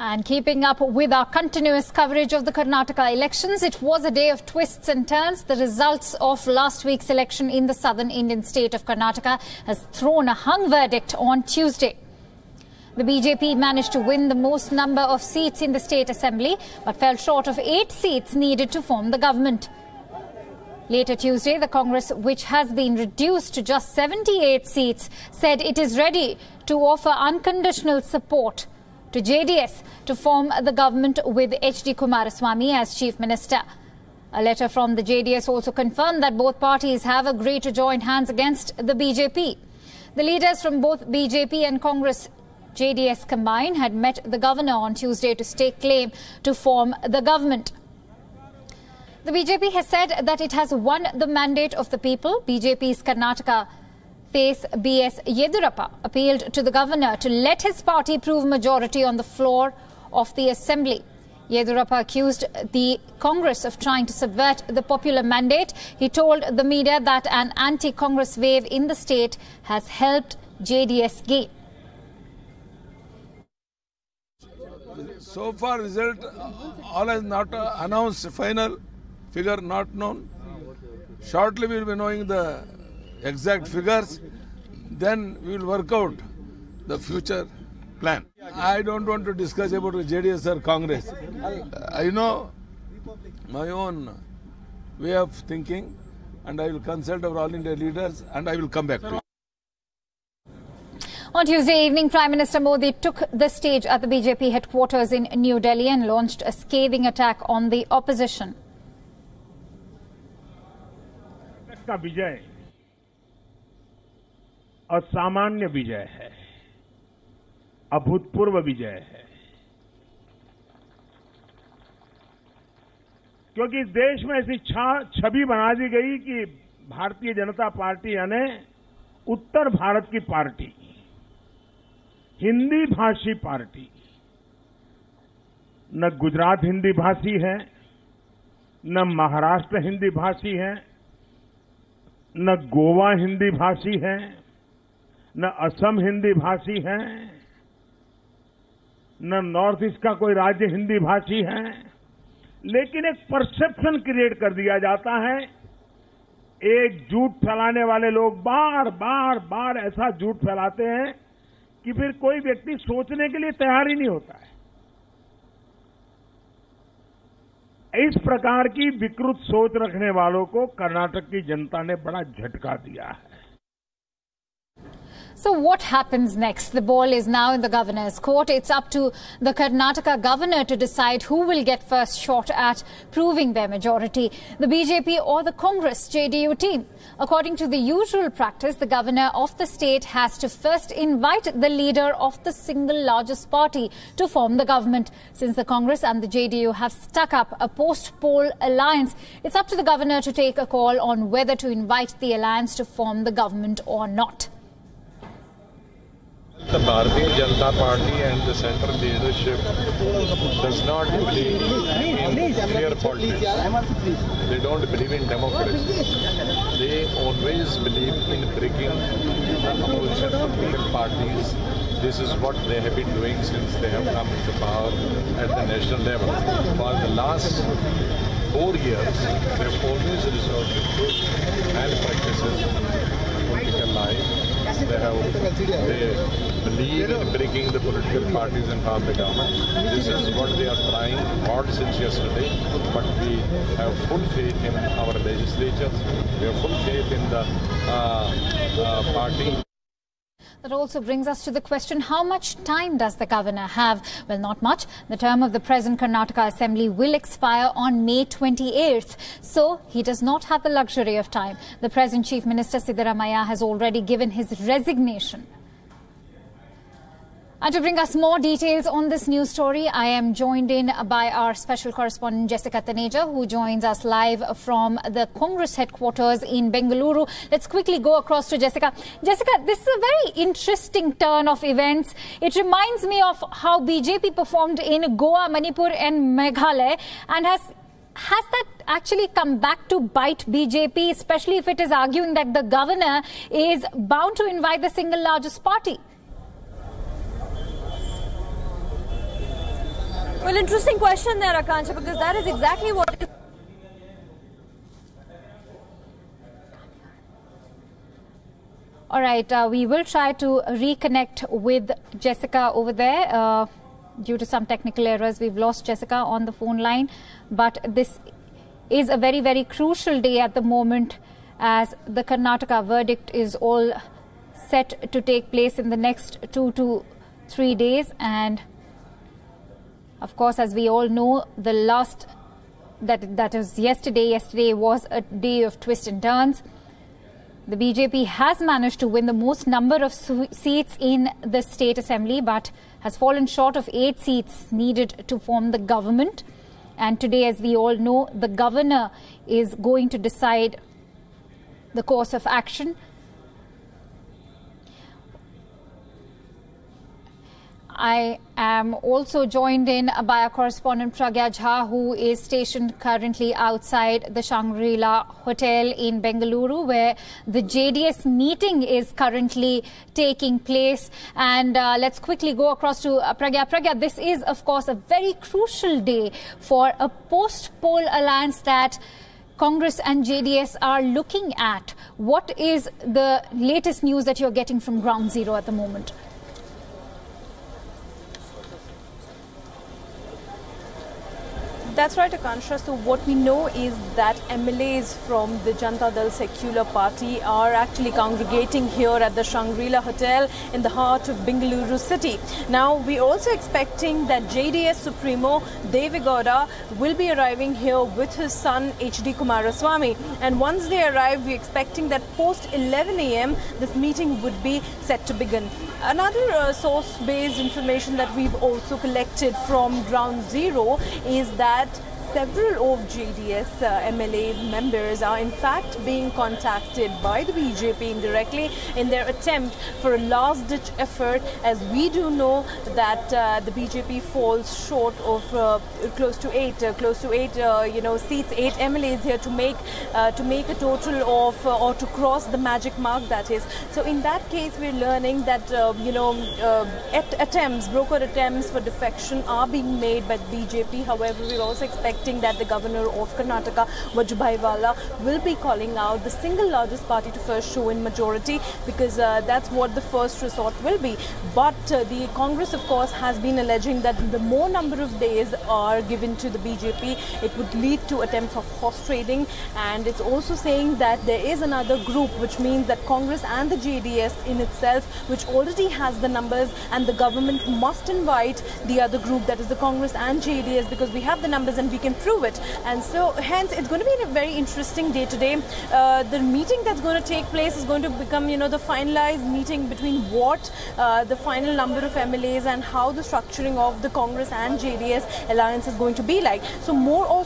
And keeping up with our continuous coverage of the Karnataka elections, it was a day of twists and turns. The results of last week's election in the southern Indian state of Karnataka has thrown a hung verdict on Tuesday. The BJP managed to win the most number of seats in the state assembly, but fell short of 8 seats needed to form the government. Later Tuesday, the Congress, which has been reduced to just 78 seats, said it is ready to offer unconditional support to JDS to form the government with HD Kumaraswamy as Chief Minister. A letter from the JDS also confirmed that both parties have agreed to join hands against the BJP. The leaders from both BJP and Congress-JDS combined had met the governor on Tuesday to stake claim to form the government. The BJP has said that it has won the mandate of the people. BJP's Karnataka face B.S. Yedurappa appealed to the governor to let his party prove majority on the floor of the assembly. Yedurappa accused the Congress of trying to subvert the popular mandate. He told the media that an anti-Congress wave in the state has helped JDS gain. So far result all is not announced, final figure not known. Shortly we will be knowing the exact figures, then we will work out the future plan. I don't want to discuss about JDS or Congress. I know my own way of thinking, and I will consult our all India leaders and I will come back to you. On Tuesday evening, Prime Minister Modi took the stage at the BJP headquarters in New Delhi and launched a scathing attack on the opposition. का विजय असामान्य विजय है, अभूतपूर्व विजय है, क्योंकि इस देश में ऐसी छवि बना दी गई कि भारतीय जनता पार्टी यानी उत्तर भारत की पार्टी, हिंदी भाषी पार्टी, न गुजरात हिंदी भाषी है, न महाराष्ट्र हिंदी भाषी है, न गोवा हिंदी भाषी है, न असम हिंदी भाषी है, न नॉर्थ ईस्ट का कोई राज्य हिंदी भाषी है, लेकिन एक परसेप्शन क्रिएट कर दिया जाता है। एक झूठ फैलाने वाले लोग बार बार ऐसा झूठ फैलाते हैं कि फिर कोई व्यक्ति सोचने के लिए तैयार ही नहीं होता है। इस प्रकार की विकृत सोच रखने वालों को कर्नाटक की जनता ने बड़ा झटका दिया है। So what happens next? The ball is now in the governor's court. It's up to the Karnataka governor to decide who will get first shot at proving their majority, the BJP or the Congress-JDS team. According to the usual practice, the governor of the state has to first invite the leader of the single largest party to form the government. Since the Congress and the JDS have stuck up a post-poll alliance, it's up to the governor to take a call on whether to invite the alliance to form the government or not. The Bharatiya Janata Party and the central leadership does not believe in fair politics. They don't believe in democracy. They always believe in breaking the opposition political parties. This is what they have been doing since they have come into power at the national level. For the last 4 years, they have always resorted to bad practices in political life. They believe in breaking the political parties and form the government. This is what they are trying hard since yesterday. But we have full faith in our legislatures. We have full faith in the party. That also brings us to the question, how much time does the governor have? Well, not much. The term of the present Karnataka Assembly will expire on May 28th. So he does not have the luxury of time. The present Chief Minister Siddaramaiah has already given his resignation. And to bring us more details on this news story, I am joined in by our special correspondent Jessica Taneja, who joins us live from the Congress headquarters in Bengaluru. Let's quickly go across to Jessica. Jessica, this is a very interesting turn of events. It reminds me of how BJP performed in Goa, Manipur and Meghalaya, and has that actually come back to bite BJP, especially if it is arguing that the governor is bound to invite the single largest party? Well, interesting question there, Akansha, because that is exactly what... All right, we will try to reconnect with Jessica over there. Due to some technical errors, we've lost Jessica on the phone line. But this is a very, very crucial day at the moment, as the Karnataka verdict is all set to take place in the next 2 to 3 days. And of course, as we all know, the last, that was yesterday. Yesterday was a day of twists and turns. The BJP has managed to win the most number of seats in the state assembly, but has fallen short of 8 seats needed to form the government. And today, as we all know, the governor is going to decide the course of action. I am also joined in by our correspondent Pragya Jha, who is stationed currently outside the Shangri-La Hotel in Bengaluru, where the JDS meeting is currently taking place. And let's quickly go across to Pragya. Pragya, this is, of course, a very crucial day for a post-poll alliance that Congress and JDS are looking at. What is the latest news that you're getting from ground zero at the moment? That's right, Akansha. So what we know is that MLAs from the Janata Dal Secular Party are actually congregating here at the Shangri-La Hotel in the heart of Bengaluru city. Now, we're also expecting that JDS Supremo Devegowda will be arriving here with his son HD Kumaraswamy. And once they arrive, we're expecting that post 11 a.m. this meeting would be set to begin. Another source-based information that we've also collected from ground zero is that several of JDS MLA members are in fact being contacted by the BJP indirectly in their attempt for a last-ditch effort, as we do know that the BJP falls short of close to eight seats, 8 MLAs here to make a total of or to cross the magic mark, that is. So in that case, we're learning that broker attempts for defection are being made by the BJP. However, we're also expecting that the governor of Karnataka, Vajubhai will be calling out the single largest party to first show in majority, because that's what the first resort will be. But the Congress, of course, has been alleging that the more number of days are given to the BJP, it would lead to attempts of horse trading. And it's also saying that there is another group, which means that Congress and the JDS in itself, which already has the numbers, and the government must invite the other group, that is the Congress and JDS, because we have the numbers and we can prove it. And so hence it's going to be a very interesting day today. The meeting that's going to take place is going to become, the finalized meeting between what the final number of MLAs and how the structuring of the Congress and JDS alliance is going to be like. So more or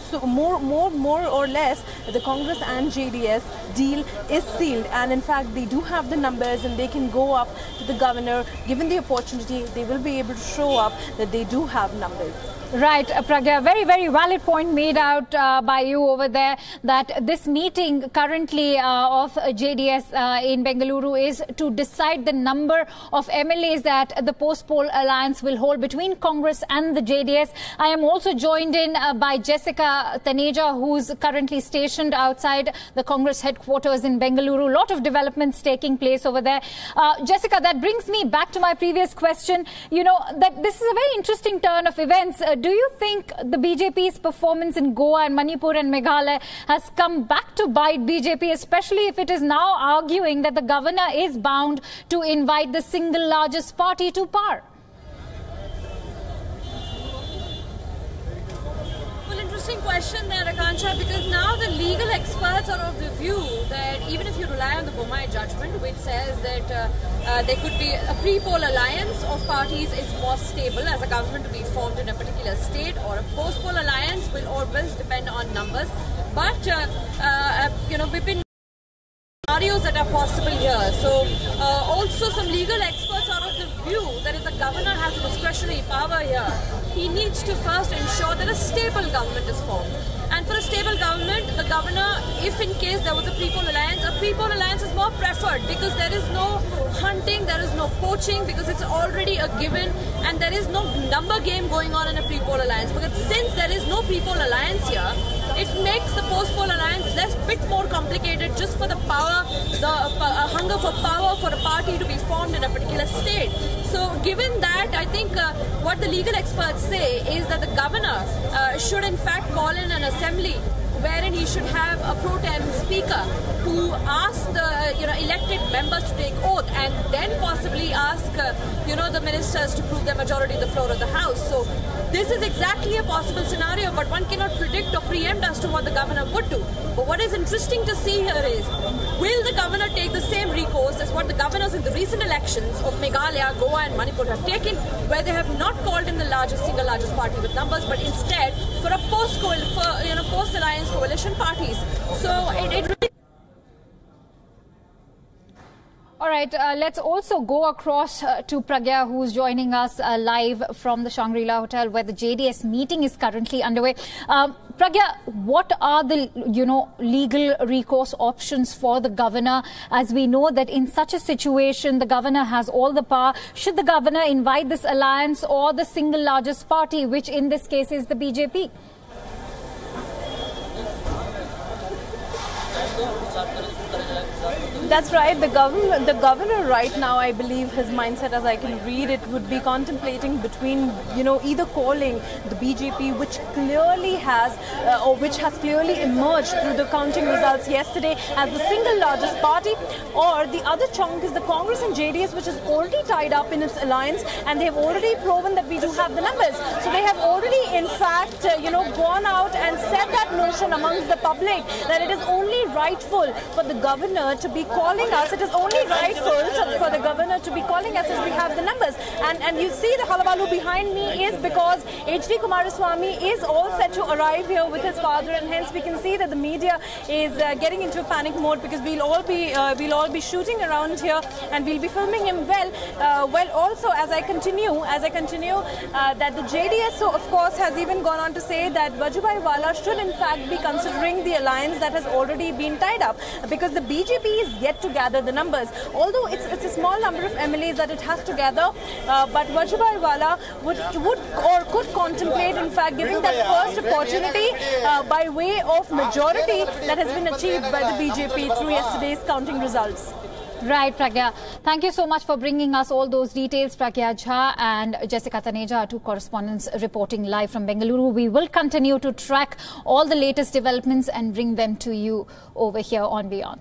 less, the Congress and JDS deal is sealed, and in fact they do have the numbers and they can go up to the governor. Given the opportunity, they will be able to show up that they do have numbers. Right, Pragya, very, very valid point made out by you over there, that this meeting currently of JDS in Bengaluru is to decide the number of MLAs that the post-poll alliance will hold between Congress and the JDS. I am also joined in by Jessica Taneja, who's currently stationed outside the Congress headquarters in Bengaluru. A lot of developments taking place over there. Jessica, that brings me back to my previous question. That this is a very interesting turn of events. Do you think the BJP's performance in Goa and Manipur and Meghalaya has come back to bite BJP, especially if it is now arguing that the governor is bound to invite the single largest party to power? Well, interesting question there, Akansha, because now the legal experts are of the view that even if you rely on the Bommai judgment, which says that there could be a pre-poll alliance of parties is more stable as a government to be formed in a particular state, or a post-poll alliance will always depend on numbers. But, we've been scenarios that are possible here. So also some legal experts are of the view that if the governor has discretionary power here, he he needs to first ensure that a stable government is formed. And for a stable government, the governor, if in case there was a pre-poll alliance is more preferred, because there is no hunting, there is no poaching, because it's already a given, and there is no number game going on in a pre-poll alliance. Because since there is no pre-poll alliance here, it makes the post-poll alliance bit more complicated, just for the power, the hunger for power for a party to be formed in a particular state. So given that, I think what the legal experts say is that the governor should in fact call in an assembly wherein he should have a pro tem speaker to ask the elected members to take oath, and then possibly ask the ministers to prove their majority on the floor of the House. So this is exactly a possible scenario, but one cannot predict or preempt as to what the governor would do. But what is interesting to see here is, will the governor take the same recourse as what the governors in the recent elections of Meghalaya, Goa and Manipur have taken, where they have not called in the single largest party with numbers, but instead for a post-alliance coalition parties. So it really... All right, let's also go across to Pragya, who's joining us live from the Shangri-La Hotel, where the JDS meeting is currently underway. Pragya, what are the, legal recourse options for the governor? As we know that in such a situation, the governor has all the power. Should the governor invite this alliance or the single largest party, which in this case is the BJP? That's right. The governor right now, I believe his mindset, as I can read it, would be contemplating between, either calling the BJP, which clearly has, or which has clearly emerged through the counting results yesterday as the single largest party, or the other chunk is the Congress and JDS, which is already tied up in its alliance, and they have already proven that we do have the numbers. So they have already, in fact, gone out and said that notion amongst the public that it is only rightful for the governor to be calling us. It is only rightful for the governor to be calling us as we have the numbers. And you see the halabalu behind me is because HD Kumaraswamy is all set to arrive here with his father, and hence we can see that the media is getting into a panic mode, because we'll all be shooting around here and we'll be filming him well. Also, as I continue, that the JDS, so of course, has even gone on to say that Vajubhai Wala should in fact be considering the alliance that has already been tied up, because the BJP is yet to gather the numbers. Although it's a small number of MLAs that it has to gather, but Vajubhai Wala could contemplate in fact giving that first opportunity by way of majority that has been achieved by the BJP through yesterday's counting results. Right, Pragya. Thank you so much for bringing us all those details, Pragya Jha and Jessica Taneja, our two correspondents reporting live from Bengaluru. We will continue to track all the latest developments and bring them to you over here on WION.